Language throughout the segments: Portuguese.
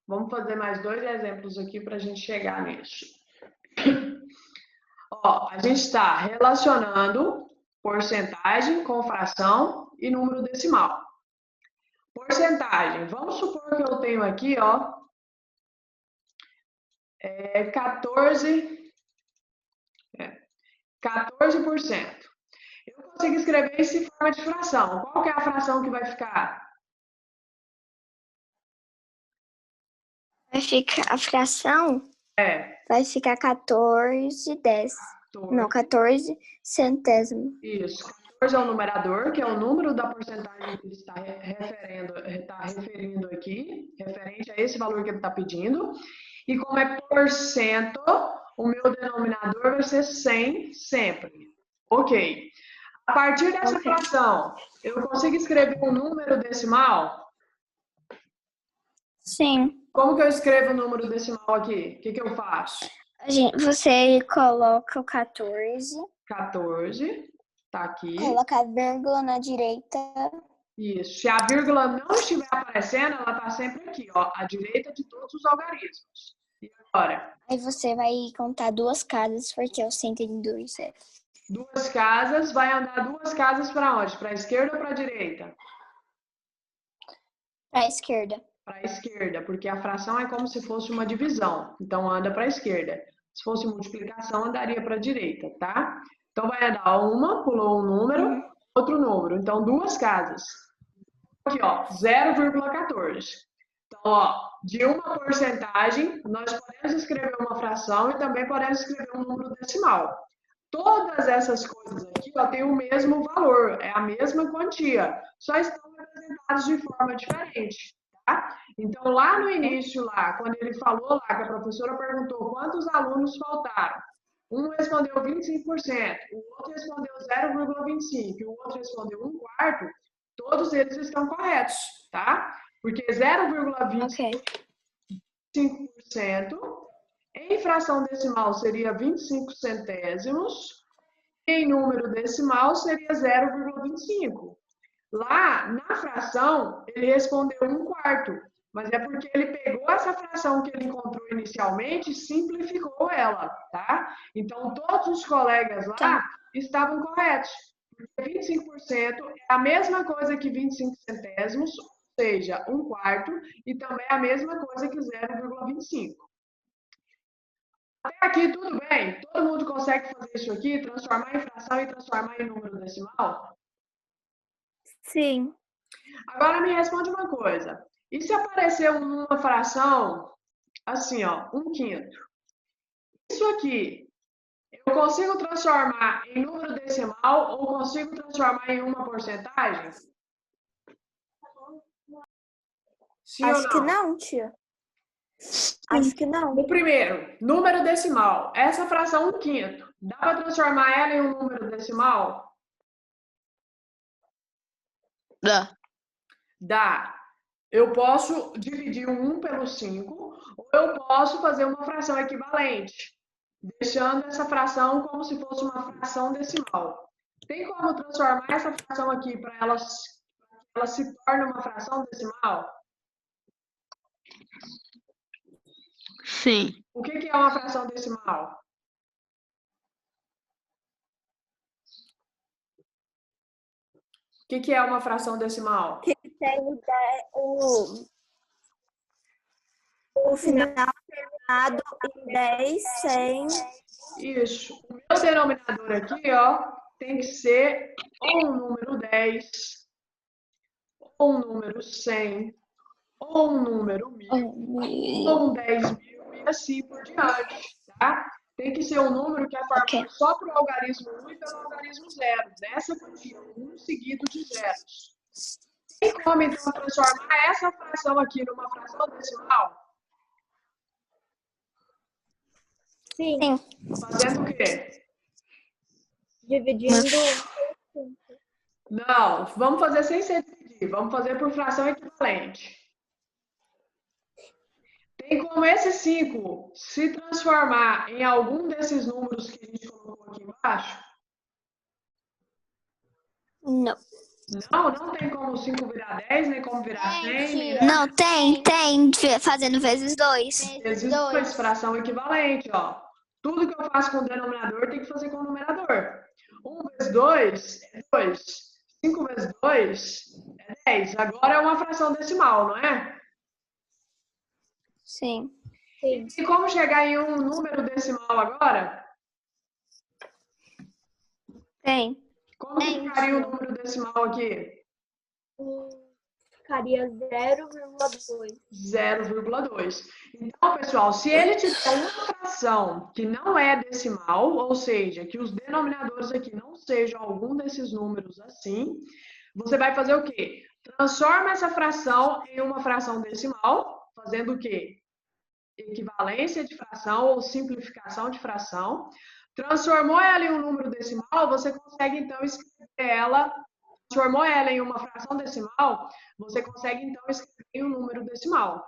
Vamos fazer mais 2 exemplos aqui para a gente chegar nisso. Ó, a gente está relacionando porcentagem com fração e número decimal. Porcentagem, vamos supor que eu tenho aqui, ó, 14%. Eu consigo escrever isso em forma de fração. Qual que é a fração que vai ficar? Vai ficar a fração? Vai ficar 14/10. Não, 14 centésimos. Isso. 14 é o numerador, que é o número da porcentagem que ele está referindo aqui, referente a esse valor que ele está pedindo. E como é porcento, o meu denominador vai ser 100 sempre. Ok. A partir dessa fração, eu consigo escrever um número decimal? Sim. Como que eu escrevo o número decimal aqui? O que eu faço? Você coloca o 14. 14, tá aqui. Coloca a vírgula na direita. Isso. Se a vírgula não estiver aparecendo, ela está sempre aqui, ó, à direita de todos os algarismos. E agora? Aí você vai contar 2 casas, porque é o 102 zeros. 2 casas, vai andar 2 casas para onde? Para a esquerda ou para a direita? Para a esquerda. Para a esquerda, porque a fração é como se fosse uma divisão, então anda para a esquerda. Se fosse multiplicação, andaria para a direita, tá? Então vai andar uma, pulou um número, outro número. Então, 2 casas. Aqui, ó, 0,14. Então, ó, de uma porcentagem, nós podemos escrever uma fração e também podemos escrever um número decimal. Todas essas coisas aqui, ó, têm o mesmo valor, é a mesma quantia, só estão representadas de forma diferente, tá? Então, lá no início, lá, quando ele falou lá, que a professora perguntou quantos alunos faltaram, um respondeu 25%, o outro respondeu 0,25%, e o outro respondeu 1/4, todos eles estão corretos, tá? Porque 0,25% em fração decimal seria 25 centésimos, e em número decimal seria 0,25. Lá, na fração, ele respondeu 1/4, mas é porque ele pegou essa fração que ele encontrou inicialmente e simplificou ela, tá? Então, todos os colegas lá estavam corretos. Porque 25% é a mesma coisa que 25 centésimos, ou seja, 1/4, e também é a mesma coisa que 0,25. Até aqui tudo bem? Todo mundo consegue fazer isso aqui? Transformar em fração e transformar em número decimal? Sim. Agora me responde uma coisa. E se aparecer uma fração, assim, ó, 1/5? Isso aqui, eu consigo transformar em número decimal ou consigo transformar em uma porcentagem? Sim ou não? Acho que não, tia. Acho que não. O primeiro, número decimal. Essa fração 1/5, dá para transformar ela em um número decimal? Dá. Dá. Eu posso dividir o 1 pelo 5, ou eu posso fazer uma fração equivalente, deixando essa fração como se fosse uma fração decimal. Tem como transformar essa fração aqui para ela se torne uma fração decimal? Sim. O que é uma fração decimal? O que é uma fração decimal? Que tem o final terminado em 10, 100. Isso. O meu denominador aqui, ó, tem que ser ou um número 10, ou um número 100, ou um número 1000, ou um 10.000 e assim por diante, tá? Tem que ser um número que é formado só para o algarismo 1 e pelo algarismo 0, nessa quantia, um seguido de zeros. Tem como, então, transformar essa fração aqui numa fração decimal? Sim. Fazendo o quê? Dividindo. Não, vamos fazer sem ser dividir, vamos fazer por fração equivalente. Tem como esse 5 se transformar em algum desses números que a gente colocou aqui embaixo? Não. Não tem como 5 virar 10, nem como virar 100, nem nada. Não, tem. Fazendo vezes 2. Vezes 2, fração equivalente, ó. Tudo que eu faço com o denominador tem que fazer com o numerador. 1 vezes 2 é 2. 5 vezes 2 é 10. Agora é uma fração decimal, não é? Sim. E como chegar em um número decimal agora? Tem. Como que ficaria o número decimal aqui? Ficaria 0,2. 0,2. Então, pessoal, se ele tiver uma fração que não é decimal, ou seja, que os denominadores aqui não sejam algum desses números assim, você vai fazer o quê? Transforma essa fração em uma fração decimal, fazendo o quê? Equivalência de fração ou simplificação de fração. Transformou ela em um número decimal, você consegue então escrever ela. Transformou ela em uma fração decimal, você consegue então escrever em um número decimal.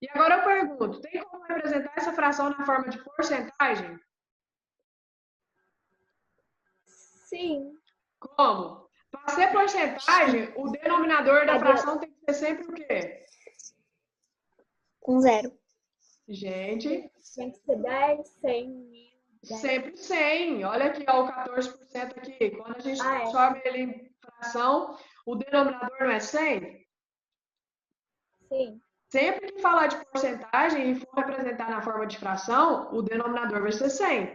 E agora eu pergunto, tem como representar essa fração na forma de porcentagem? Sim. Como? Para ser porcentagem, o denominador da fração tem que ser sempre o quê? Com 0. Gente, Tem que ser 10, 100, 1000. sempre 100. Olha aqui, ó, o 14% aqui. Quando a gente Ah, é. transforma ele em fração, o denominador não é 100? Sim. Sempre que falar de porcentagem e for representar na forma de fração, o denominador vai ser 100. O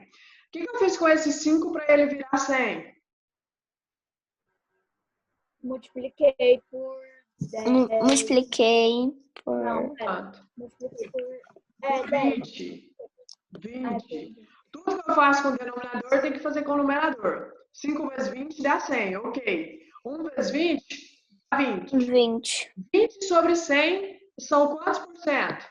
que eu fiz com esse 5 para ele virar 100? Multipliquei por 10. Multipliquei por... Não, Quanto? multipliquei por 20. 20. Tudo que eu faço com o denominador tem que fazer com o numerador. 5 vezes 20 dá 100, ok. 1 vezes 20 dá 20. 20. 20 sobre 100 são quantos por cento?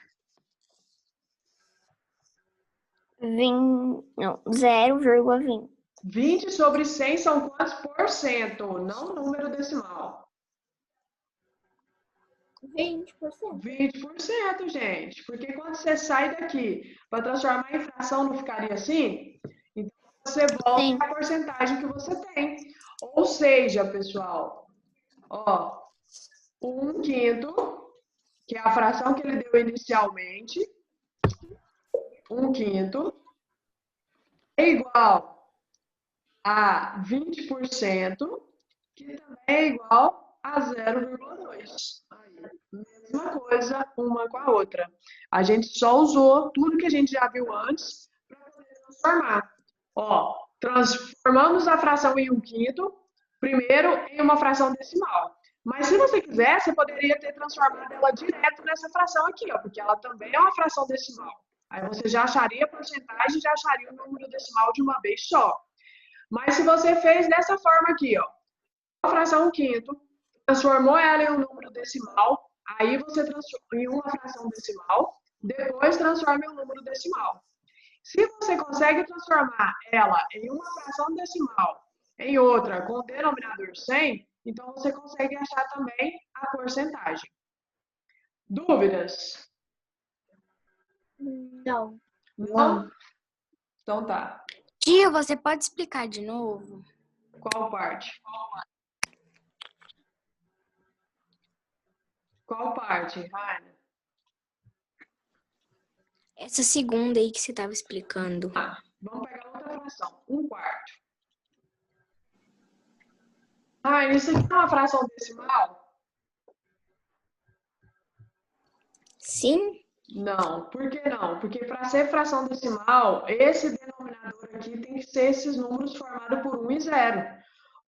0,20. 20 sobre 100 são quantos por cento? Não número decimal. 20%. 20%, gente. Porque quando você sai daqui para transformar em fração, não ficaria assim? Então, você volta à porcentagem que você tem. Ou seja, pessoal, ó, 1/5, que é a fração que ele deu inicialmente, 1/5 é igual a 20%, que também é igual a 0,2. Mesma coisa, uma com a outra. A gente só usou tudo que a gente já viu antes para poder transformar. Ó, transformamos a fração em 1/5, primeiro em uma fração decimal. Mas se você quiser, você poderia ter transformado ela direto nessa fração aqui, ó, porque ela também é uma fração decimal. Aí você já acharia a porcentagem, já acharia o número decimal de uma vez só. Mas se você fez dessa forma aqui, ó, a fração 1/5, transformou ela em um número decimal, aí você transforma em uma fração decimal, depois transforma em um número decimal. Se você consegue transformar ela em uma fração decimal em outra com o denominador 100, então você consegue achar também a porcentagem. Dúvidas? Não. Não? Então tá. Tia, você pode explicar de novo? Qual parte? Qual parte, Raina? Essa segunda aí que você estava explicando. Ah, vamos pegar outra fração. 1/4. Ah, isso aqui é uma fração decimal? Sim? Não. Por que não? Porque para ser fração decimal, esse denominador aqui tem que ser esses números formados por 1 e 0.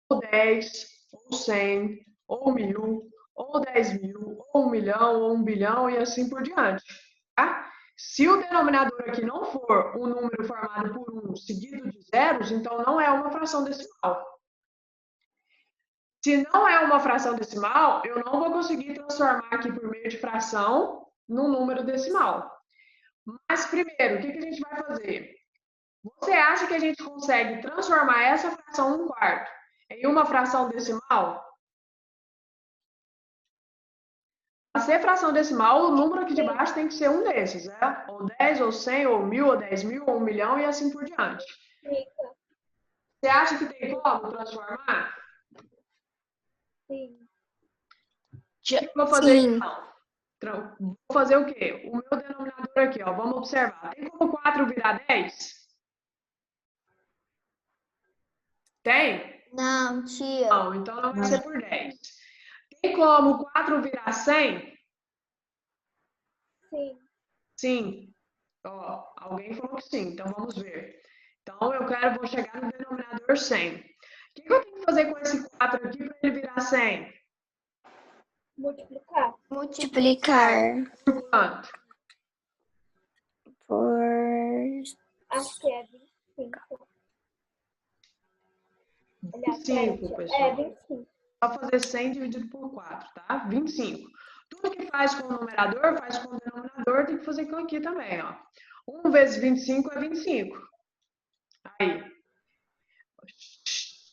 Ou 10, ou 100, ou 1000, ou 10.000, ou 1 milhão, ou 1 bilhão e assim por diante. Tá? Se o denominador aqui não for um número formado por 1 seguido de zeros, então não é uma fração decimal. Se não é uma fração decimal, eu não vou conseguir transformar aqui por meio de fração num número decimal. Mas primeiro, o que a gente vai fazer? Você acha que a gente consegue transformar essa fração 1/4 em uma fração decimal? Para ser fração decimal, o número aqui de baixo tem que ser um desses, né? Ou 10, ou 100, ou 1000, ou 10.000, ou 1 milhão e assim por diante. Você acha que tem como transformar? Sim. O que eu vou fazer Sim. então? Vou fazer o quê? O meu denominador aqui, ó. Vamos observar. Tem como 4 virar 10? Tem? Não, tia. Não, então não vai ser por 10. Tem como 4 virar 100? Sim. Sim. Ó, alguém falou que sim, então vamos ver. Então vou chegar no denominador 100. O que eu tenho que fazer com esse 4 aqui para ele virar 100? Multiplicar. Multiplicar Por quanto? por... Acho que é 25. Aliás, 25, pessoal. É 25. Só fazer 100 dividido por 4, tá? 25. Tudo que faz com o numerador, faz com o denominador, tem que fazer com aqui também, ó. 1 vezes 25 é 25. Aí.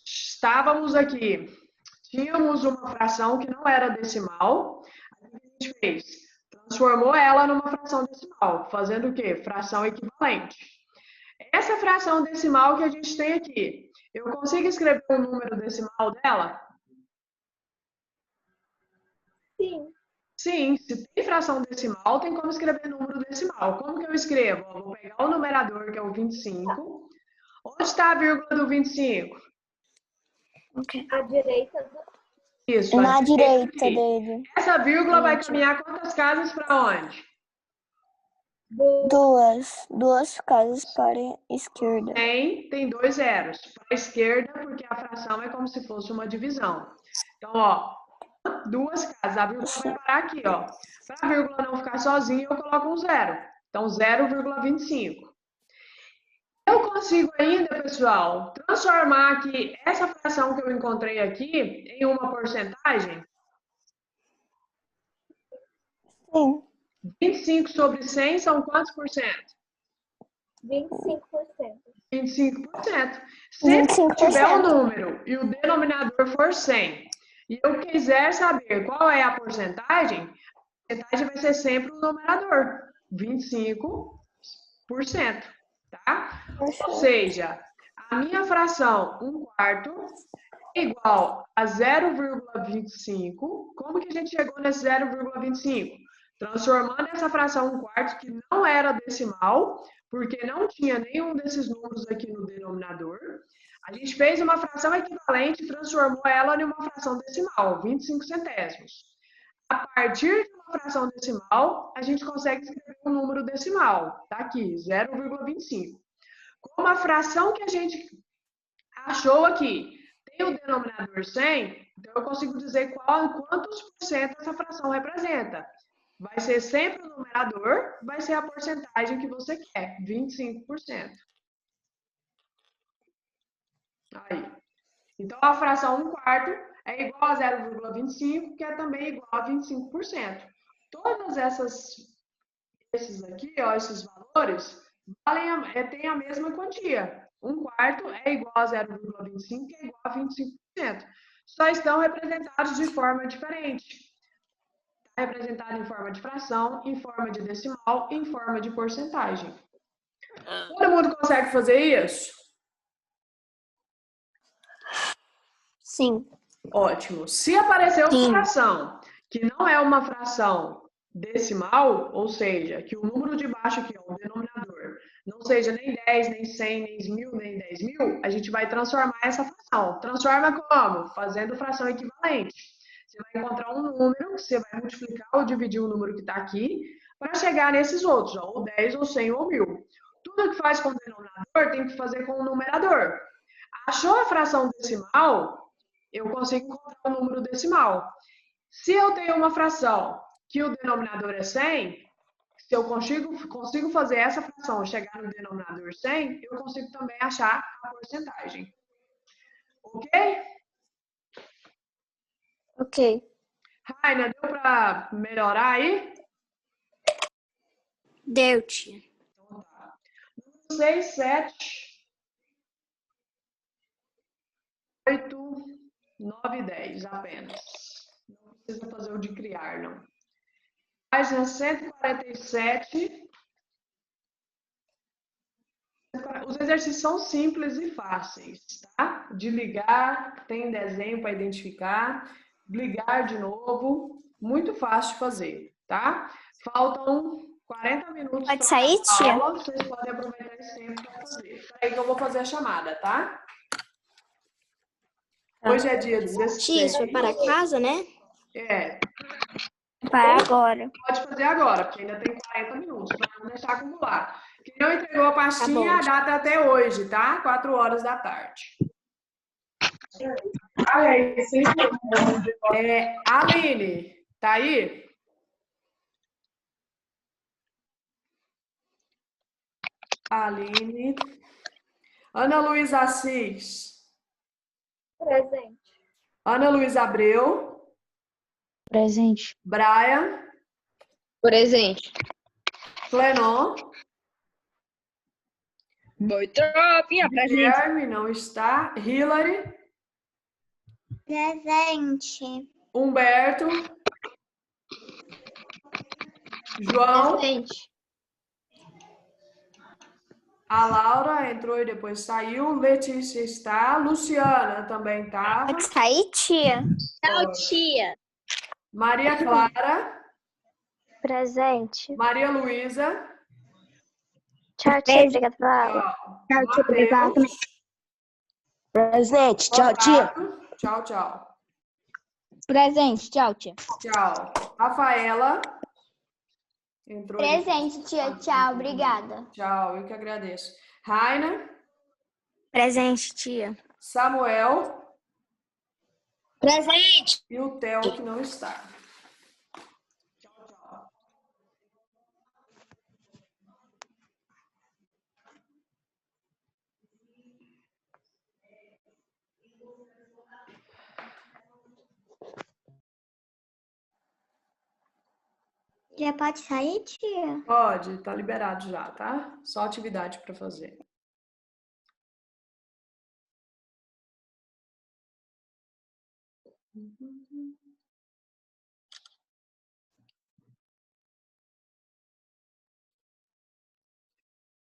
Estávamos aqui. Tínhamos uma fração que não era decimal. Aí o que a gente fez? Transformou ela numa fração decimal. Fazendo o quê? Fração equivalente. Essa fração decimal que a gente tem aqui, eu consigo escrever o número decimal dela? Sim. Sim, se tem fração decimal, tem como escrever número decimal. Como que eu escrevo? Eu vou pegar o numerador, que é o 25. Onde está a vírgula do 25? À direita do... Isso, Na à direita aqui. dele. Essa vírgula vai caminhar quantas casas para onde? Duas casas para a esquerda. Tem 2 zeros. Para a esquerda, porque a fração é como se fosse uma divisão. Então, ó, 2 casas. A vírgula vai parar aqui, ó. Para a vírgula não ficar sozinha, eu coloco um 0. Então, 0,25. Eu consigo ainda, pessoal, transformar aqui essa fração que eu encontrei aqui em uma porcentagem? Sim. 25 sobre 100 são quantos por cento? 25%. 25%. Sempre que 25%. tiver um número e o denominador for 100, e eu quiser saber qual é a porcentagem vai ser sempre o numerador, 25%, tá? Ou seja, a minha fração 1/4 é igual a 0,25. Como que a gente chegou nesse 0,25? Transformando essa fração 1/4, que não era decimal, porque não tinha nenhum desses números aqui no denominador, a gente fez uma fração equivalente e transformou ela em uma fração decimal, 25 centésimos. A partir de uma fração decimal, a gente consegue escrever um número decimal. Tá aqui, 0,25. Como a fração que a gente achou aqui tem o denominador 100, então eu consigo dizer quantos por cento essa fração representa. Vai ser sempre o numerador, vai ser a porcentagem que você quer, 25%. Aí. Então, a fração 1/4 é igual a 0,25, que é também igual a 25%. Todas esses aqui, ó, esses valores, têm a mesma quantia. 1/4 é igual a 0,25, que é igual a 25%. Só estão representados de forma diferente. Está representado em forma de fração, em forma de decimal, em forma de porcentagem. Todo mundo consegue fazer isso? Sim. Ótimo. Se aparecer uma Sim. fração que não é uma fração decimal, ou seja, que o número de baixo aqui, ó, o denominador, não seja nem 10, nem 100, nem 1000, nem 10.000, a gente vai transformar essa fração. Transforma como? Fazendo fração equivalente. Você vai encontrar um número, você vai multiplicar ou dividir o número que está aqui, para chegar nesses outros, ó, ou 10, ou 100, ou 1000. Tudo que faz com o denominador tem que fazer com o numerador. Achou a fração decimal? Eu consigo encontrar um número decimal. Se eu tenho uma fração que o denominador é 100, se eu consigo fazer essa fração chegar no denominador 100, eu consigo também achar a porcentagem. Ok? Ok. Raina, deu para melhorar aí? Deu, tia. Então tá. 6, 7, 8, 9 e 10 apenas. Não precisa fazer o de criar, não. Página 147. Os exercícios são simples e fáceis, tá? De ligar, tem desenho para identificar. ligar de novo. Muito fácil de fazer, tá? Faltam 40 minutos Pode para sair, a tia? aula. Vocês podem aproveitar esse tempo para fazer. Peraí que eu vou fazer a chamada, tá? Hoje é dia Tia, 16. isso foi para casa, né? É, Vai agora. pode fazer agora, porque ainda tem 40 minutos, para não deixar acumular. Quem não entregou a pastinha, bom. a data é até hoje, tá? 4 horas da tarde. Aline, tá aí? Aline. Ana Luísa Assis. Presente. Ana Luísa Abreu. Presente. Brian. Presente. Clenon. Boi tropinha, presente. Guilherme não está. Hillary. Presente. Humberto. João. Presente. A Laura entrou e depois saiu. Letícia está. Luciana também estava. Pode sair, tia? Tchau, tia. Maria Clara. Presente. Maria Luísa. Tchau, tia. Obrigada pela aula. Tchau, tia. Mateus. Presente. Tchau, tia. Otávio. Tchau, tchau. Presente. Tchau, tia. Tchau. Rafaela. Entrou. Presente, tia. Tchau. Obrigada. Tchau, eu que agradeço. Raina. Presente, tia. Samuel. Presente. E o Theo, que não está. Tchau, tchau. Já pode sair, tia? Pode, tá liberado já, tá? Só atividade para fazer.